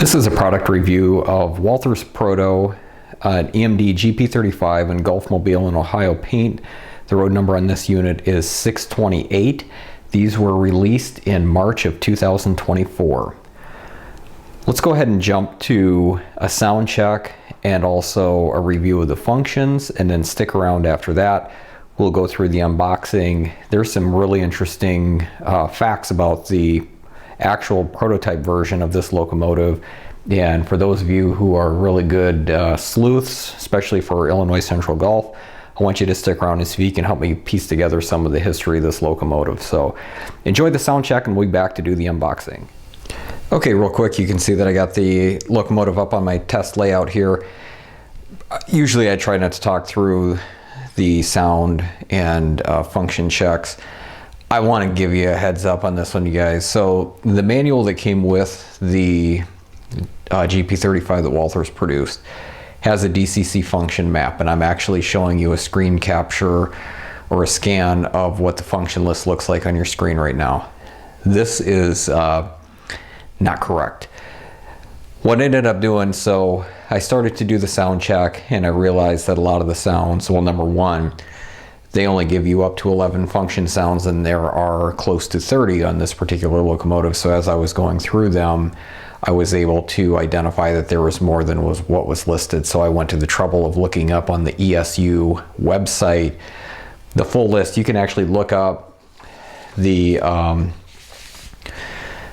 This is a product review of Walthers Proto, an EMD GP35 in Gulf Mobile in Ohio paint. The road number on this unit is 628. These were released in March of 2024. Let's go ahead and jump to a sound check and also a review of the functions, and then stick around after that. We'll go through the unboxing. There's some really interesting facts about the actual prototype version of this locomotive, and for those of you who are really good sleuths, especially for Illinois Central Gulf, I want you to stick around and see if you can help me piece together some of the history of this locomotive. So enjoy the sound check and we'll be back to do the unboxing. Okay, real quick, you can see that I got the locomotive up on my test layout here. Usually I try not to talk through the sound and function checks. I want to give you a heads up on this one, you guys. So the manual that came with the GP35 that Walthers produced has a DCC function map, and I'm actually showing you a screen capture or a scan of what the function list looks like on your screen right now. This is not correct. What I ended up doing, so I started to do the sound check and I realized that a lot of the sounds, well, number one, they only give you up to 11 function sounds, and there are close to 30 on this particular locomotive. So as I was going through them, I was able to identify that there was more than what was listed. So I went to the trouble of looking up on the ESU website the full list. You can actually look up the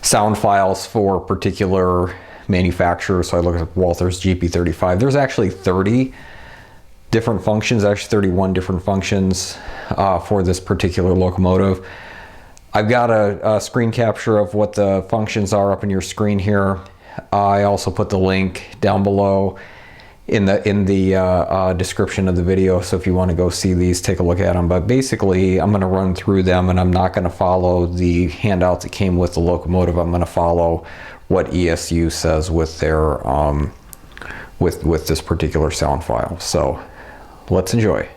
sound files for particular manufacturers. So I looked at Walthers GP35. There's actually 30 different functions, actually 31 different functions for this particular locomotive. I've got a screen capture of what the functions are up on your screen here. I also put the link down below in the description of the video, so if you want to go see these, take a look at them. But basically I'm going to run through them, and I'm not going to follow the handout that came with the locomotive. I'm going to follow what ESU says with their with this particular sound file. So let's enjoy.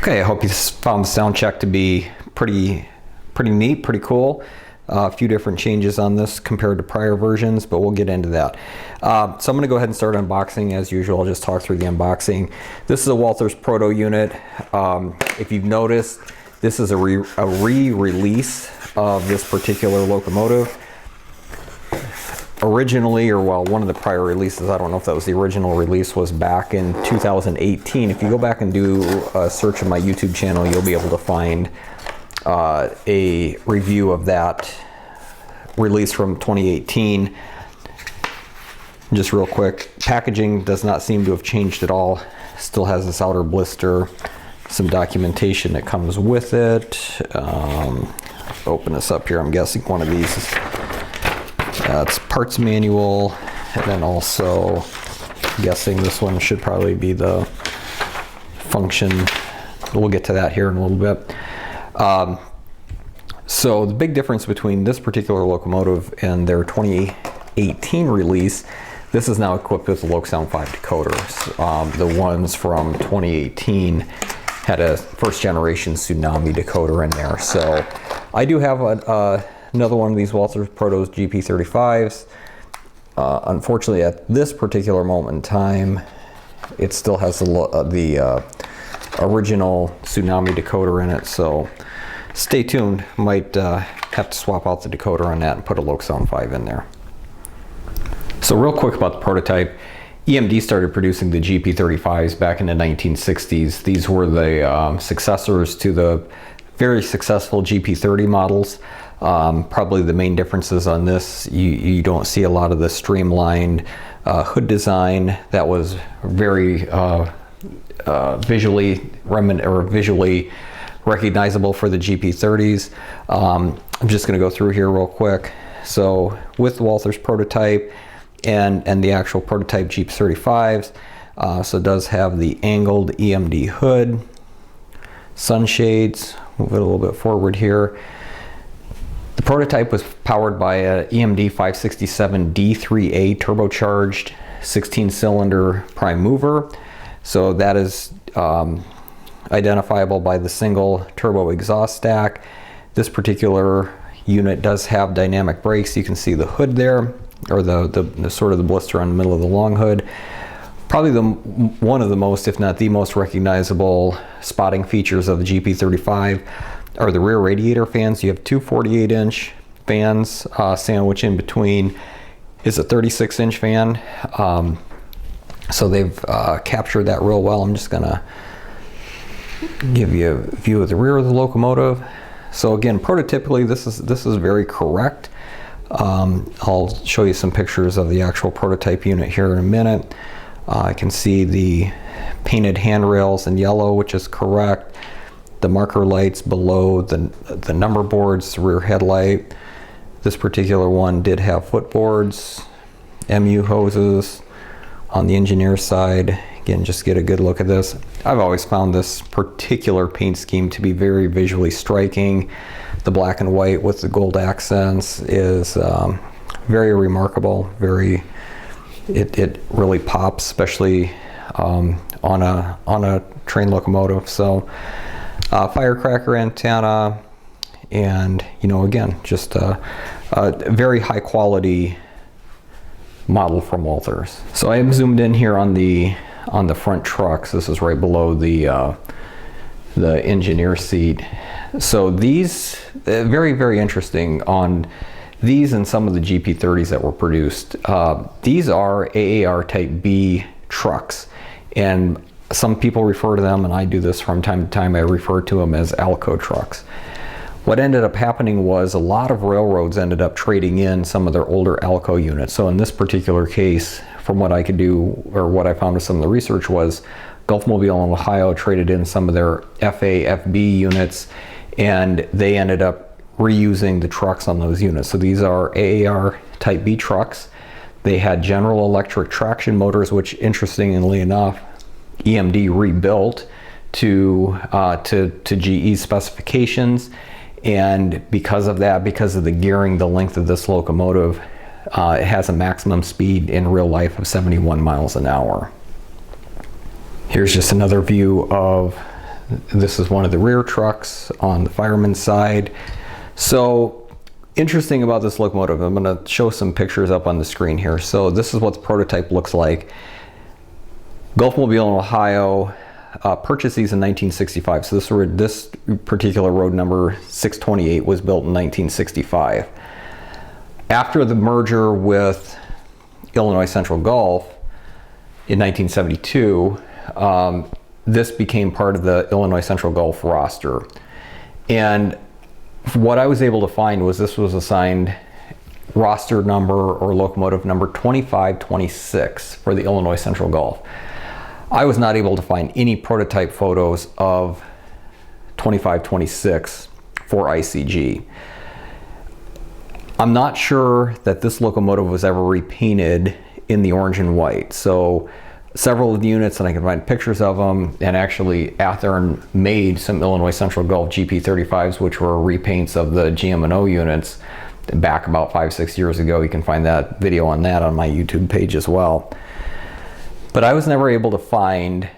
Okay, I hope you found the sound check to be pretty neat, pretty cool. A few different changes on this compared to prior versions, but we'll get into that. So I'm going to go ahead and start unboxing as usual. I'll just talk through the unboxing. This is a Walthers Proto unit. If you've noticed, this is a re-release of this particular locomotive. Originally, or well, one of the prior releases, I don't know if that was the original release, was back in 2018. If you go back and do a search on my YouTube channel, you'll be able to find a review of that release from 2018. Just real quick, packaging does not seem to have changed at all. Still has this outer blister, some documentation that comes with it. Open this up here. I'm guessing one of these is it's parts manual, and then also I'm guessing this one should probably be the function. We'll get to that here in a little bit. So the big difference between this particular locomotive and their 2018 release, this is now equipped with the LoCSound 5 decoders. The ones from 2018 had a first generation Tsunami decoder in there. So I do have another one of these Walthers Proto GP35s. Unfortunately, at this particular moment in time, it still has the original Tsunami decoder in it, so stay tuned. Might have to swap out the decoder on that and put a LoCSound 5 in there. So real quick about the prototype, EMD started producing the GP35s back in the 1960s. These were the successors to the very successful GP30 models. Probably the main differences on this, you don't see a lot of the streamlined hood design that was very visually recognizable for the GP30s. I'm just going to go through here real quick. So with the Walthers prototype and the actual prototype GP35s, so it does have the angled EMD hood, sunshades. Move it a little bit forward here. The prototype was powered by a EMD 567 D3A turbocharged 16-cylinder prime mover. So that is identifiable by the single turbo exhaust stack. This particular unit does have dynamic brakes. You can see the hood there, or the sort of the blister on the middle of the long hood. Probably one of the most, if not the most recognizable spotting features of the GP35 are the rear radiator fans. You have two 48-inch fans. Sandwich in between is a 36-inch fan. So they've captured that real well. I'm just gonna give you a view of the rear of the locomotive. So again, prototypically, this is very correct. I'll show you some pictures of the actual prototype unit here in a minute. I can see the painted handrails in yellow, which is correct. The marker lights below the number boards, the rear headlight. This particular one did have footboards, MU hoses on the engineer side. Again, just get a good look at this. I've always found this particular paint scheme to be very visually striking. The black and white with the gold accents is very remarkable. It really pops, especially on a train locomotive. So firecracker antenna, and again, just a very high quality model from Walthers. So I am zoomed in here on the front trucks. This is right below the engineer seat. So these very interesting on these and some of the GP30s that were produced. These are AAR Type B trucks, and some people refer to them, and I do this from time to time, I refer to them as Alco trucks. What ended up happening was a lot of railroads ended up trading in some of their older Alco units. So in this particular case, from what I could do, or what I found with some of the research, was Gulf Mobile and Ohio traded in some of their FA, FB units, and they ended up reusing the trucks on those units. So these are AAR Type B trucks. They had General Electric traction motors, which interestingly enough, EMD rebuilt to GE specifications. And because of that, because of the gearing, the length of this locomotive, it has a maximum speed in real life of 71 miles an hour. Here's just another view of This is one of the rear trucks on the fireman's side. So interesting about this locomotive, I'm going to show some pictures up on the screen here. So this is what the prototype looks like. Gulfmobile in Ohio purchased these in 1965. So this particular road number 628 was built in 1965. After the merger with Illinois Central Gulf in 1972, this became part of the Illinois Central Gulf roster. And what I was able to find was this was assigned roster number or locomotive number 2526 for the Illinois Central Gulf. I was not able to find any prototype photos of 2526 for ICG. I'm not sure that this locomotive was ever repainted in the orange and white. So several of the units, and I can find pictures of them, and actually Walthers made some Illinois Central Gulf GP35s, which were repaints of the GM&O units back about 5-6 years ago. You can find that video on that on my YouTube page as well. But I was never able to find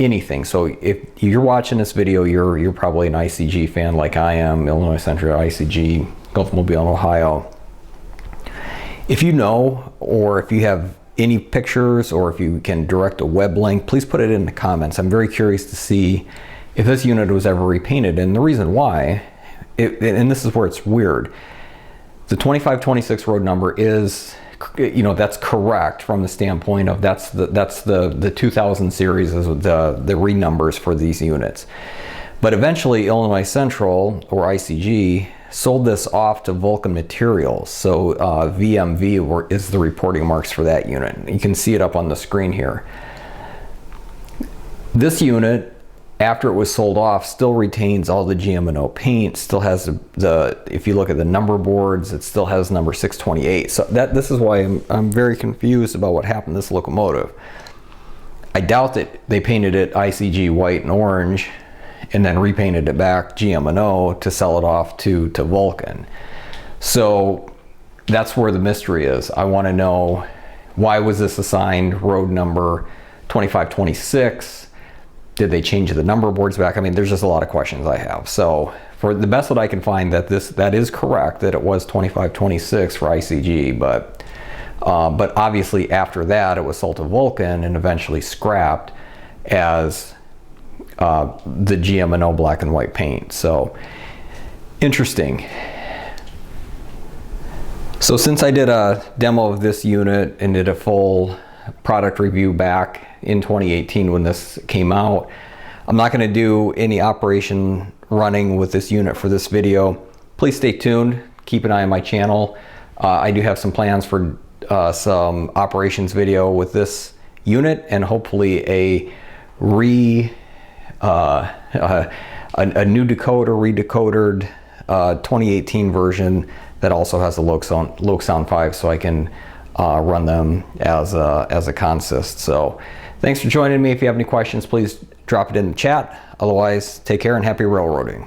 anything. So if you're watching this video, you're probably an ICG fan like I am, Illinois Central, ICG, Gulfmobile in Ohio. If you know, or if you have any pictures, or if you can direct a web link, please put it in the comments. I'm very curious to see if this unit was ever repainted. And the reason why, and this is where it's weird, the 2526 road number is, you know, that's correct from the standpoint of that's the 2000 series is the renumbers for these units. But eventually Illinois Central, or ICG, sold this off to Vulcan Materials. So VMV is the reporting marks for that unit. You can see it up on the screen here. This unit, after it was sold off, still retains all the GM&O paint, still has if you look at the number boards, it still has number 628. So this is why I'm very confused about what happened to this locomotive. I doubt that they painted it ICG white and orange and then repainted it back GM&O to sell it off to Vulcan. So that's where the mystery is. I want to know, why was this assigned road number 2526? Did they change the number boards back? I mean, there's just a lot of questions I have. So for the best that I can find, that is correct, that it was 2526 for ICG, but obviously after that it was sold to Vulcan and eventually scrapped as the GM&O black and white paint. So interesting. So since I did a demo of this unit and did a full product review back in 2018 when this came out, I'm not going to do any operation running with this unit for this video. Please stay tuned, keep an eye on my channel. I do have some plans for some operations video with this unit, and hopefully a new decoder, redecoded 2018 version that also has the Loc-Sound 5, so I can run them as a consist. So thanks for joining me. If you have any questions, please drop it in the chat. Otherwise, take care and happy railroading.